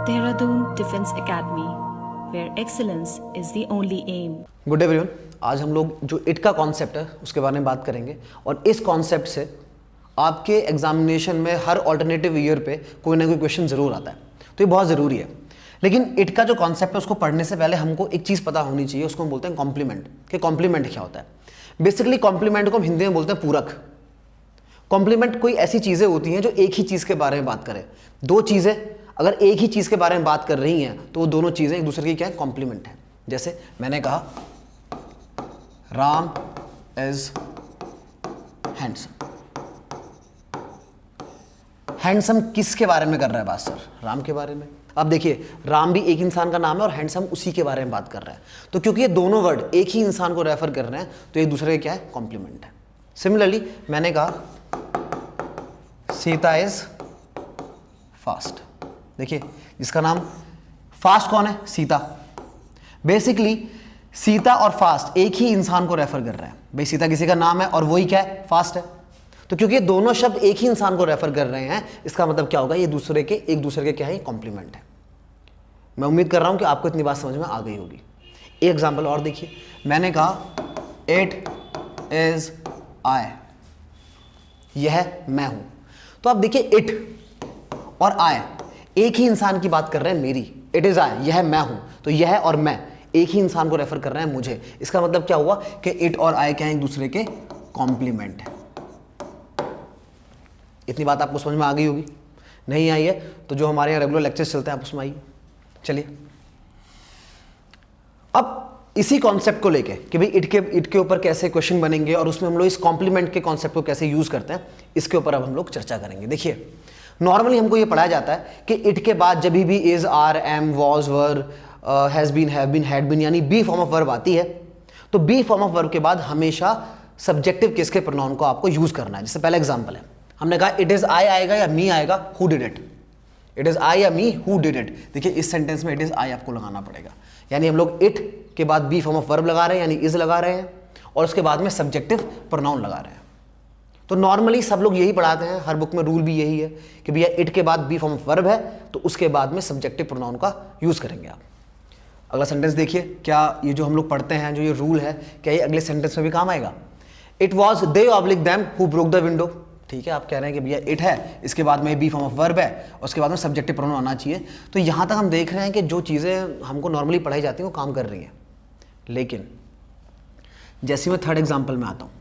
Dehradun Defense Academy, where excellence is the only aim. Good everyone, आज हम लोग जो इट का कॉन्सेप्ट है उसके बारे में बात करेंगे और इस कॉन्सेप्ट से आपके एग्जामिनेशन में हर ऑल्टरनेटिव ईयर पे कोई ना कोई क्वेश्चन ज़रूर आता है, तो ये बहुत ज़रूरी है। लेकिन इट का जो कॉन्सेप्ट है उसको पढ़ने से पहले हमको एक चीज़ पता होनी चाहिए, उसको हम बोलते हैं कॉम्प्लीमेंट। कि कॉम्प्लीमेंट क्या होता है? बेसिकली कॉम्प्लीमेंट को हम हिंदी में बोलते हैं पूरक। कॉम्प्लीमेंट कोई ऐसी चीज़ें होती हैं जो एक ही चीज़ के बारे में बात करें। दो चीज़ें अगर एक ही चीज़ के बारे में बात कर रही हैं तो वो दोनों चीज़ें एक दूसरे की क्या है? कॉम्प्लीमेंट है। जैसे मैंने कहा राम इज हैंडसम। हैंडसम किसके बारे में कर रहा है बात सर? राम के बारे में। अब देखिए, राम भी एक इंसान का नाम है और हैंडसम उसी के बारे में बात कर रहा है, तो क्योंकि ये दोनों वर्ड एक ही इंसान को रेफर कर रहे हैं तो एक दूसरे के क्या है? कॉम्प्लीमेंट है। सिमिलरली मैंने कहा सीता इज फास्ट। देखिए, जिसका नाम फास्ट कौन है? सीता। बेसिकली सीता और फास्ट एक ही इंसान को रेफर कर रहा है। भाई सीता किसी का नाम है और वही क्या है? फास्ट है। तो क्योंकि ये दोनों शब्द एक ही इंसान को रेफर कर रहे हैं, इसका मतलब क्या होगा? ये एक दूसरे के क्या है? कॉम्प्लीमेंट है। मैं उम्मीद कर रहा हूं कि आपको इतनी बात समझ में आ गई होगी। एक एग्जांपल और देखिए, मैंने कहा इट इज आई, यह मैं हूं। तो आप देखिए, इट और आई एक ही इंसान की बात कर रहे हैं, मेरी। इट इज आई, यह मैं हूं, तो यह और मैं एक ही इंसान को रेफर कर रहे हैं, मुझे। इसका मतलब क्या हुआ कि इट और आई क्या है? एक दूसरे के कॉम्प्लीमेंट है। इतनी बात आपको समझ में आ गई होगी। नहीं आई है तो जो हमारे यहाँ रेगुलर लेक्चर्स चलते हैं आप उसमें आइए। चलिए, अब इसी कॉन्सेप्ट को लेके कि भाई इट के ऊपर कैसे क्वेश्चन बनेंगे और उसमें हम लोग इस कॉम्प्लीमेंट के कॉन्सेप्ट को कैसे यूज करते हैं, इसके ऊपर अब हम लोग चर्चा करेंगे। देखिए, नॉर्मली हमको ये पढ़ाया जाता है कि इट के बाद जब भी is, are, am, was, were, has been, have been, had been यानी बी फॉर्म ऑफ वर्ब आती है, तो बी फॉर्म ऑफ वर्ब के बाद हमेशा सब्जेक्टिव केस के प्रोनाउन को आपको यूज करना है। जैसे पहला एग्जांपल है, हमने कहा इट इज आई आएगा या मी आएगा? Who did it? It is I या मी? Who did it? देखिए, इस सेंटेंस में इट इज आई आपको लगाना पड़ेगा। यानी हम लोग इट के बाद बी फॉर्म ऑफ वर्ब लगा रहे हैं, यानी इज लगा रहे हैं, और उसके बाद में सब्जेक्टिव प्रोनाउन लगा रहे हैं। तो नॉर्मली सब लोग यही पढ़ाते हैं, हर बुक में रूल भी यही है कि भैया इट के बाद बी फॉर्म ऑफ वर्ब है तो उसके बाद में सब्जेक्टिव प्रोनाउन का यूज करेंगे आप। अगला सेंटेंस देखिए, क्या ये जो हम लोग पढ़ते हैं, जो ये रूल है, क्या ये अगले सेंटेंस में भी काम आएगा? It was they oblique them who broke the window. ठीक है, आप कह रहे हैं कि भैया इट है, इसके बाद में बी फॉर्म ऑफ वर्ब है, उसके बाद में सब्जेक्टिव प्रोनाउन आना चाहिए। तो यहाँ तक हम देख रहे हैं कि जो चीज़ें हमको नॉर्मली पढ़ाई जाती हैं वो काम कर रही हैं। लेकिन जैसे मैं थर्ड एग्जाम्पल में आता हूँ,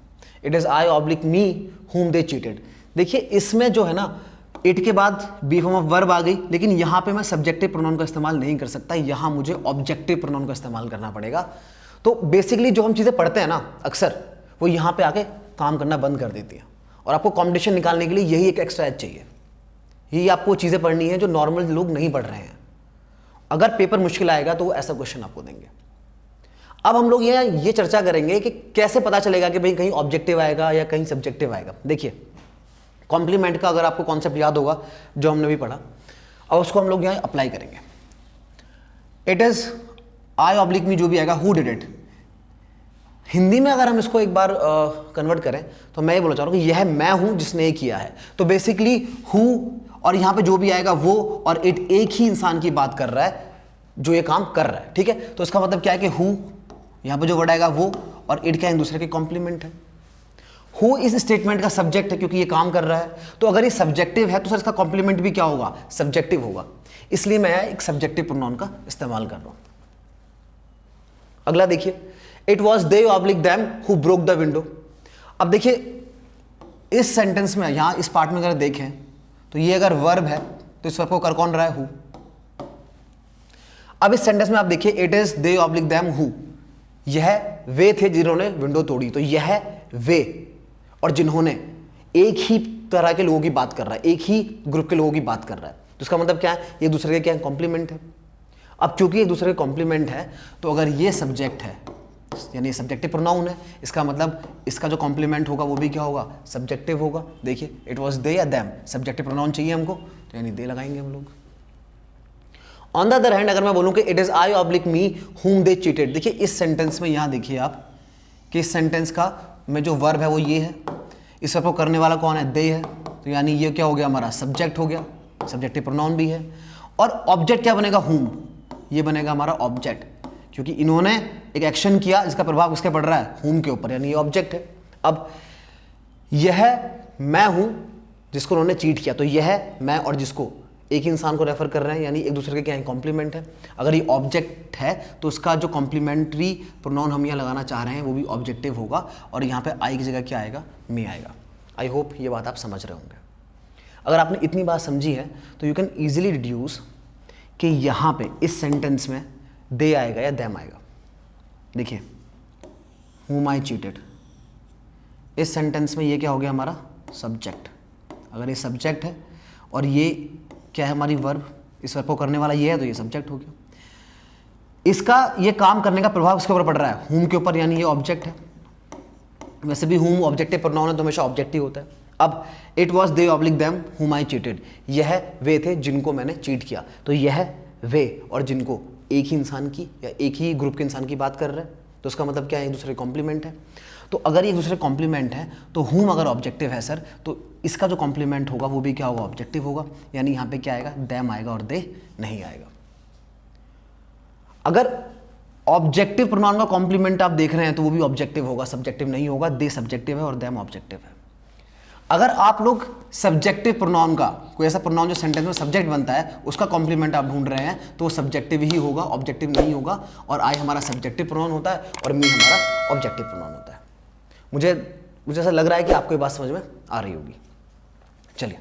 it is I oblique me whom they cheated। देखिए, इसमें जो है ना, इट के बाद बी फॉर्म ऑफ वर्ब आ गई, लेकिन यहाँ पे मैं सब्जेक्टिव प्रोनाउन का इस्तेमाल नहीं कर सकता, यहाँ मुझे ऑब्जेक्टिव प्रोनाउन का इस्तेमाल करना पड़ेगा। तो बेसिकली जो हम चीज़ें पढ़ते हैं ना अक्सर, वो यहाँ पे आके काम करना बंद कर देती हैं। और आपको कॉम्पिटिशन निकालने के लिए यही एक एक्स्ट्रा एज चाहिए। यही आपको चीज़ें पढ़नी है जो नॉर्मल लोग नहीं पढ़ रहे हैं। अगर पेपर मुश्किल आएगा तो वो ऐसा क्वेश्चन आपको देंगे। अब हम लोग ये चर्चा करेंगे कि कैसे पता चलेगा कि भाई कहीं ऑब्जेक्टिव आएगा या कहीं सब्जेक्टिव आएगा। देखिए, कॉम्प्लीमेंट का अगर आपको कॉन्सेप्ट याद होगा जो हमने भी पढ़ा, अब उसको हम लोग यहाँ अप्लाई करेंगे। इट इज आई ऑब्लिक मी, जो भी आएगा हु डिड इट। हिंदी में अगर हम इसको एक बार कन्वर्ट करें तो मैं ये बोलना चाह रहा हूँ कि यह मैं हूं जिसने ये किया है। तो बेसिकली हु और यहाँ पे जो भी आएगा वो और इट एक ही इंसान की बात कर रहा है जो ये काम कर रहा है। ठीक है, तो इसका मतलब क्या है कि हु, यहाँ पे जो वर्ड आएगा वो, और इट क्या एक दूसरे के कॉम्प्लीमेंट है। हु इस स्टेटमेंट का सब्जेक्ट है क्योंकि ये काम कर रहा है, तो अगर ये सब्जेक्टिव है तो सर इसका कॉम्प्लीमेंट भी क्या होगा? सब्जेक्टिव होगा। इसलिए मैं एक सब्जेक्टिव प्रोनाउन का इस्तेमाल कर रहा हूं। अगला देखिए, it was they oblique them who broke the window. अब देखिए, इस सेंटेंस में यहां इस पार्ट में अगर देखें तो ये अगर वर्ब है तो इस वर्ब को कर कौन रहा है? हु। अब इस सेंटेंस में आप देखिए, it is they oblique them who, यह वे थे जिन्होंने विंडो तोड़ी, तो यह वे और जिन्होंने एक ही तरह के लोगों की बात कर रहा है, एक ही ग्रुप के लोगों की बात कर रहा है। तो इसका मतलब क्या है? ये दूसरे के क्या है? कॉम्प्लीमेंट है। अब क्योंकि एक दूसरे के कॉम्प्लीमेंट है तो अगर ये सब्जेक्ट है यानी सब्जेक्टिव प्रोनाउन है, इसका मतलब इसका जो कॉम्प्लीमेंट होगा वो भी क्या होगा? सब्जेक्टिव होगा। देखिए, इट वॉज दे या दैम, सब्जेक्टिव प्रोनाउन चाहिए हमको, तो यानी दे लगाएंगे हम लोग। ऑन द अदर हैंड अगर मैं बोलूं कि it is I oblique me whom they cheated, देखिए इस सेंटेंस में यहां देखिए आप कि इस सेंटेंस का में जो वर्ब है वो ये है, इस वर्ब को करने वाला कौन है? दे है, तो यानी ये क्या हो गया? हमारा सब्जेक्ट हो गया, सब्जेक्टिव प्रोनाउन भी है। और ऑब्जेक्ट क्या बनेगा, whom, ये बनेगा हमारा ऑब्जेक्ट, क्योंकि इन्होंने एक एक्शन किया जिसका प्रभाव किसके पड़ रहा है, whom के ऊपर, यानी ये ऑब्जेक्ट है। अब यह मैं हूं जिसको उन्होंने चीट किया, तो यह मैं और जिसको एक ही इंसान को रेफर कर रहे हैं, यानी एक दूसरे के क्या है, कॉम्प्लीमेंट है। अगर ये ऑब्जेक्ट है तो उसका जो कॉम्प्लीमेंट्री प्रोनाउन हम यहाँ लगाना चाह रहे हैं वो भी ऑब्जेक्टिव होगा, और यहाँ पे आई की जगह क्या आएगा, मे आएगा। आई होप ये बात आप समझ रहे होंगे। अगर आपने इतनी बात समझी है तो यू कैन ईजिली डिड्यूस कि यहाँ पे इस सेंटेंस में दे आएगा या देम आएगा। देखिए, whom I cheated, इस सेंटेंस में ये क्या हो गया हमारा सब्जेक्ट। अगर ये सब्जेक्ट है और ये क्या है हमारी वर्ब, इस वर्ब को करने वाला ये है तो ये सब्जेक्ट हो गया। इसका ये काम करने का प्रभाव किसके ऊपर पड़ रहा है, whom के ऊपर, यानी ये ऑब्जेक्ट है। वैसे भी whom ऑब्जेक्टिव प्रोनाउन है तो हमेशा ऑब्जेक्टिव होता है। अब it was they oblique them whom I cheated, यह वे थे जिनको मैंने चीट किया, तो यह वे और जिनको एक ही इंसान की या एक ही ग्रुप के इंसान की बात कर रहे हैं, तो उसका मतलब क्या है, एक दूसरे कॉम्प्लीमेंट है। तो अगर ये एक दूसरे कॉम्प्लीमेंट है तो whom अगर ऑब्जेक्टिव है सर, तो इसका जो कॉम्प्लीमेंट होगा वो भी क्या होगा, ऑब्जेक्टिव होगा, यानी यहाँ पे क्या आएगा, देम आएगा और दे नहीं आएगा। अगर ऑब्जेक्टिव प्रोनाउन का कॉम्प्लीमेंट आप देख रहे हैं तो वो भी ऑब्जेक्टिव होगा, सब्जेक्टिव नहीं होगा। दे सब्जेक्टिव है और देम ऑब्जेक्टिव है। अगर आप लोग सब्जेक्टिव प्रोनाउन का कोई ऐसा प्रोनाउन जो सेंटेंस में सब्जेक्ट बनता है उसका कॉम्प्लीमेंट आप ढूंढ रहे हैं तो वो सब्जेक्टिव ही होगा, ऑब्जेक्टिव नहीं होगा। और आई हमारा सब्जेक्टिव प्रोनाउन होता है और मी हमारा ऑब्जेक्टिव प्रोनाउन होता है। मुझे ऐसा लग रहा है कि आपको ये बात समझ में आ रही होगी। चलिए